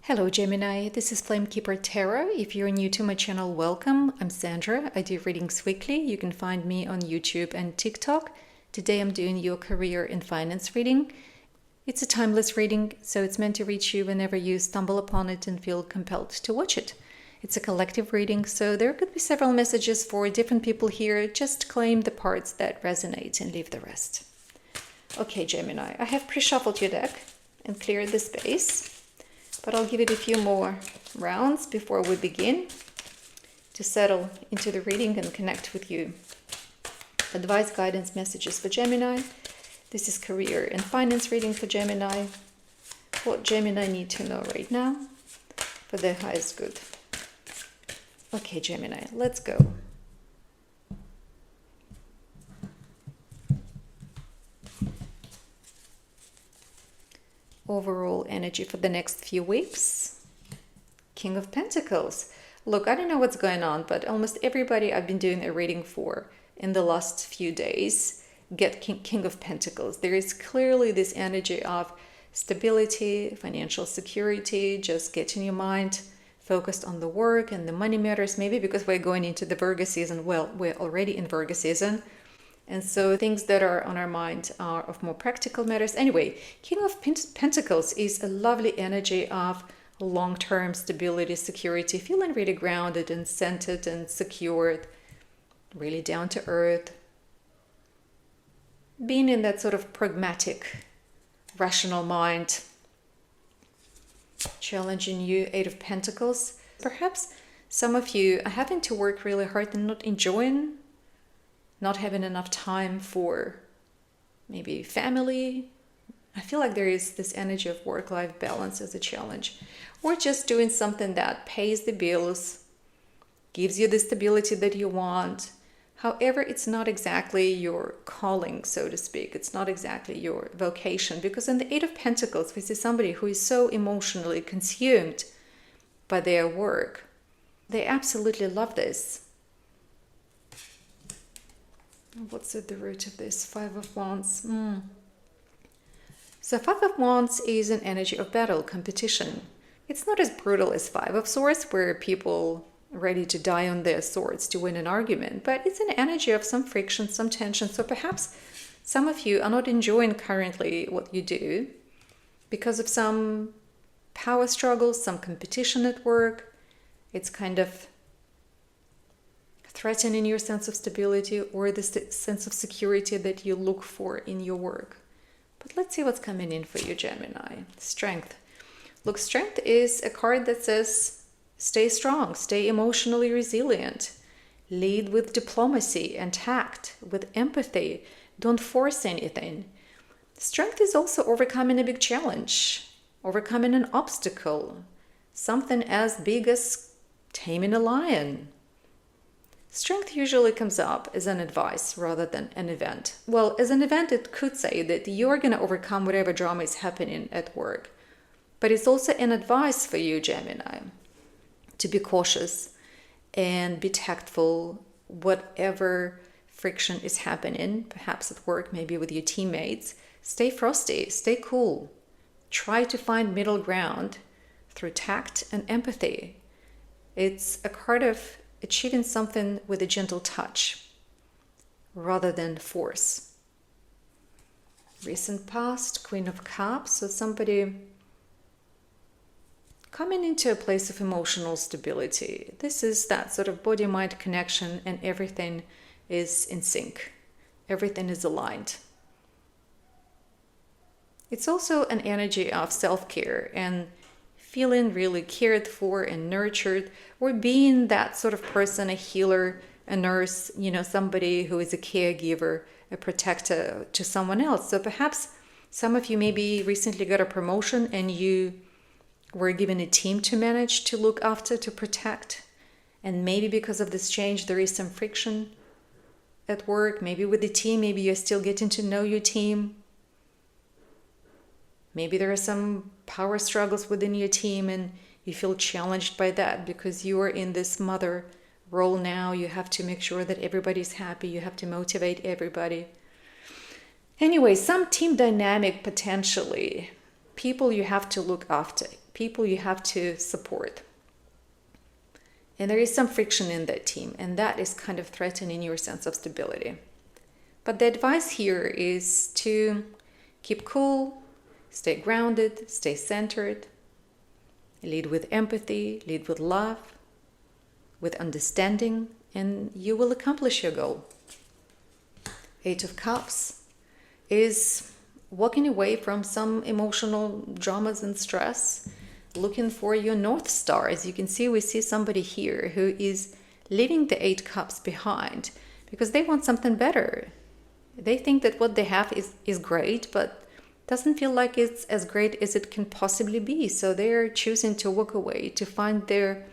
Hello Gemini, this is Flamekeeper Tarot. If you're new to my channel, welcome. I'm Sandra. I do readings weekly. You can find me on YouTube and TikTok. Today I'm doing your career and finance reading. It's a timeless reading, so it's meant to reach you whenever you stumble upon it and feel compelled to watch it. It's a collective reading, so there could be several messages for different people here. Just claim the parts that resonate and leave the rest. Okay, Gemini, I have pre-shuffled your deck and cleared the space. But I'll give it a few more rounds before we begin to settle into the reading and connect with you. Advice, guidance, messages for Gemini. This is career and finance reading for Gemini. What Gemini need to know right now for their highest good. Okay, Gemini, let's go. Overall energy for the next few weeks. King of Pentacles. Look, I don't know what's going on, but almost everybody I've been doing a reading for in the last few days get King of Pentacles. There is clearly this energy of stability, financial security, just getting your mind focused on the work and the money matters. Maybe because we're going into the Virgo season. Well, we're already in Virgo season. And so things that are on our mind are of more practical matters. Anyway, King of Pentacles is a lovely energy of long-term stability, security, feeling really grounded and centered and secured, really down to earth. Being in that sort of pragmatic, rational mind. Challenging you, Eight of Pentacles. Perhaps some of you are having to work really hard and not enjoying, not having enough time for maybe family. I feel like there is this energy of work-life balance as a challenge. Or just doing something that pays the bills, gives you the stability that you want. However, it's not exactly your calling, so to speak. It's not exactly your vocation. Because in the Eight of Pentacles, we see somebody who is so emotionally consumed by their work. They absolutely love this. What's at the root of this? Five of Wands. So Five of Wands is an energy of battle, competition. It's not as brutal as Five of Swords, where people are ready to die on their swords to win an argument. But it's an energy of some friction, some tension. So perhaps some of you are not enjoying currently what you do because of some power struggles, some competition at work. It's kind of threatening your sense of stability or the sense of security that you look for in your work. But let's see what's coming in for you, Gemini. Strength. Look, strength is a card that says, stay strong, stay emotionally resilient, lead with diplomacy and tact, with empathy, don't force anything. Strength is also overcoming a big challenge, overcoming an obstacle, something as big as taming a lion. Strength usually comes up as an advice rather than an event. Well, as an event, it could say that you're going to overcome whatever drama is happening at work. But it's also an advice for you, Gemini, to be cautious and be tactful, whatever friction is happening, perhaps at work, maybe with your teammates. Stay frosty, stay cool. Try to find middle ground through tact and empathy. It's a card of achieving something with a gentle touch rather than force. Recent past, Queen of Cups, so somebody coming into a place of emotional stability. This is that sort of body-mind connection and everything is in sync. Everything is aligned. It's also an energy of self-care and feeling really cared for and nurtured, or being that sort of person, a healer, a nurse, somebody who is a caregiver, a protector to someone else. So perhaps some of you maybe recently got a promotion and you were given a team to manage, to look after, to protect. And maybe because of this change, there is some friction at work, maybe with the team, maybe you're still getting to know your team. Maybe there are some power struggles within your team and you feel challenged by that because you are in this mother role now. You have to make sure that everybody's happy. You have to motivate everybody. Anyway, some team dynamic potentially. People you have to look after. people you have to support. And there is some friction in that team, and that is kind of threatening your sense of stability. But the advice here is to keep cool, stay grounded, stay centered, lead with empathy, lead with love, with understanding, and you will accomplish your goal. Eight of Cups is walking away from some emotional dramas and stress, looking for your North Star. As you can see, we see somebody here who is leaving the 8 cups behind because they want something better. They think that what they have is great, but doesn't feel like it's as great as it can possibly be. So they're choosing to walk away to find their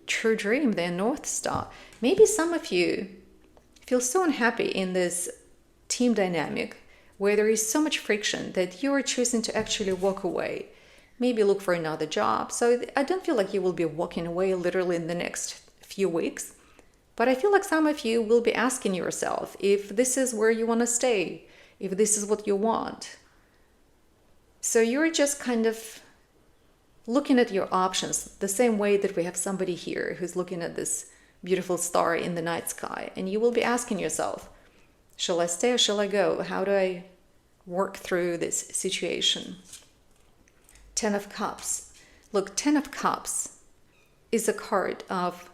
true dream, their North Star. Maybe some of you feel so unhappy in this team dynamic where there is so much friction that you are choosing to actually walk away. Maybe look for another job. So I don't feel like you will be walking away literally in the next few weeks. But I feel like some of you will be asking yourself if this is where you want to stay, if this is what you want. So you're just kind of looking at your options the same way that we have somebody here who's looking at this beautiful star in the night sky. And you will be asking yourself, shall I stay or shall I go? How do I work through this situation? 10 of Cups. Look, 10 of Cups is a card of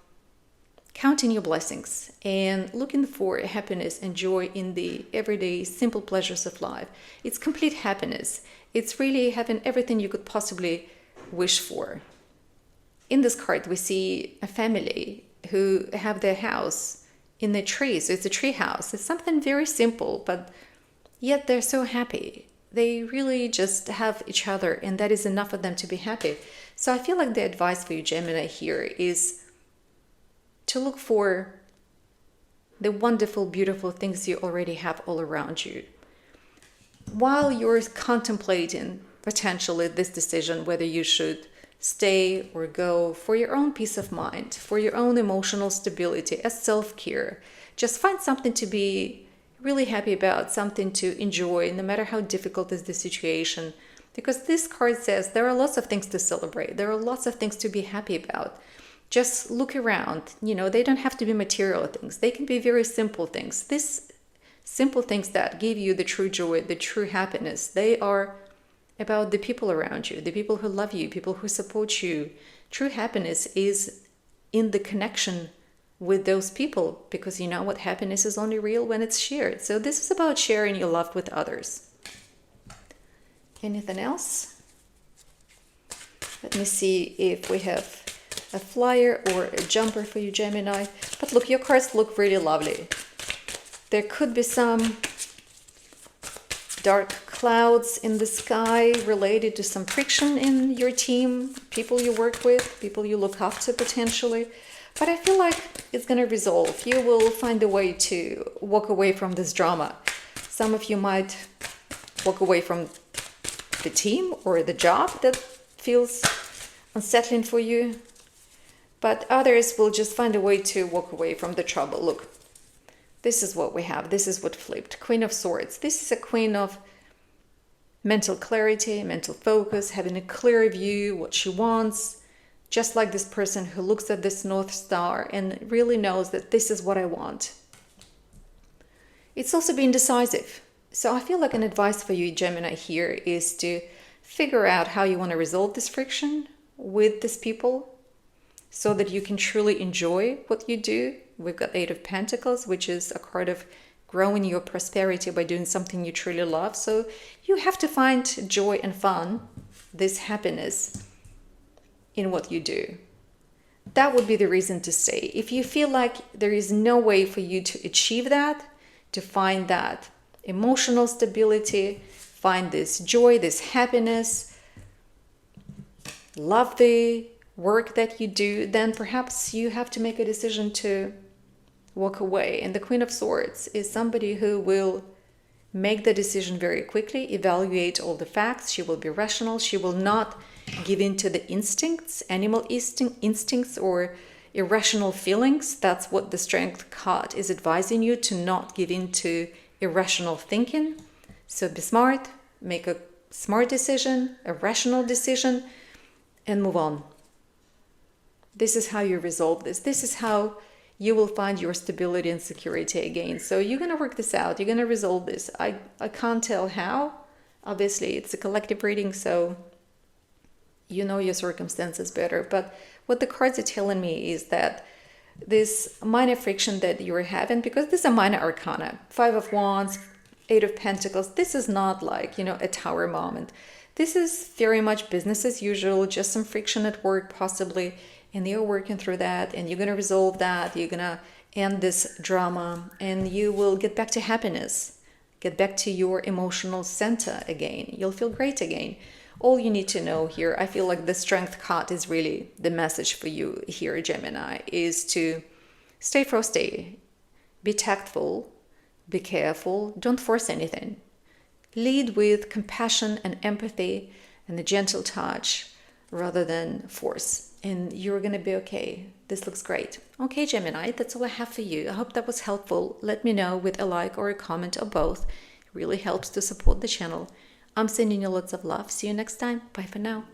counting your blessings and looking for happiness and joy in the everyday simple pleasures of life. It's complete happiness. It's really having everything you could possibly wish for. In this card, we see a family who have their house in the tree. So it's a tree house. It's something very simple, but yet they're so happy. They really just have each other, and that is enough for them to be happy. So I feel like the advice for you, Gemini, here is to look for the wonderful, beautiful things you already have all around you. While you're contemplating potentially this decision, whether you should stay or go, for your own peace of mind, for your own emotional stability, as self-care, just find something to be really happy about, something to enjoy, no matter how difficult is the situation. Because this card says there are lots of things to celebrate. There are lots of things to be happy about. Just look around. They don't have to be material things. They can be very simple things. These simple things that give you the true joy, the true happiness, they are about the people around you, the people who love you, people who support you. True happiness is in the connection with those people, because you know what, happiness is only real when it's shared. So this is about sharing your love with others. Anything else? Let me see if we have a flyer or a jumper for you, Gemini. But look, your cards look really lovely. There could be some dark clouds in the sky related to some friction in your team, people you work with, people you look up to potentially. But I feel like it's going to resolve. You will find a way to walk away from this drama. Some of you might walk away from the team or the job that feels unsettling for you. But others will just find a way to walk away from the trouble. Look, this is what we have. This is what flipped. Queen of Swords. This is a queen of mental clarity, mental focus, having a clear view, what she wants. Just like this person who looks at this North Star and really knows that this is what I want. It's also being decisive. So I feel like an advice for you, Gemini, here is to figure out how you want to resolve this friction with these people so that you can truly enjoy what you do. We've got 8 of Pentacles, which is a card of growing your prosperity by doing something you truly love. So you have to find joy and fun, this happiness, in what you do. That would be the reason to stay. If you feel like there is no way for you to achieve that, to find that emotional stability, find this joy, this happiness, love the work that you do, then perhaps you have to make a decision to walk away. And the Queen of Swords is somebody who will make the decision very quickly, evaluate all the facts. She will be rational. She will not give in to the instincts, animal instincts or irrational feelings. That's what the Strength card is advising you, to not give in to irrational thinking. So be smart, make a smart decision, a rational decision. and move on. This is how you resolve this. This is how you will find your stability and security again. So you're going to work this out. You're going to resolve this. I can't tell how. Obviously, it's a collective reading, so you know your circumstances better. But what the cards are telling me is that this minor friction that you're having, because this is a minor arcana, 5 of Wands, 8 of Pentacles, this is not like, a tower moment. This is very much business as usual, just some friction at work possibly, and you're working through that, and you're going to resolve that. You're going to end this drama, and you will get back to happiness, get back to your emotional center again. You'll feel great again. All you need to know here, I feel like the Strength card is really the message for you here, Gemini, is to stay frosty, be tactful, be careful, don't force anything. Lead with compassion and empathy and a gentle touch rather than force. And you're going to be okay. This looks great. Okay, Gemini, that's all I have for you. I hope that was helpful. Let me know with a like or a comment or both. It really helps to support the channel. I'm sending you lots of love. See you next time. Bye for now.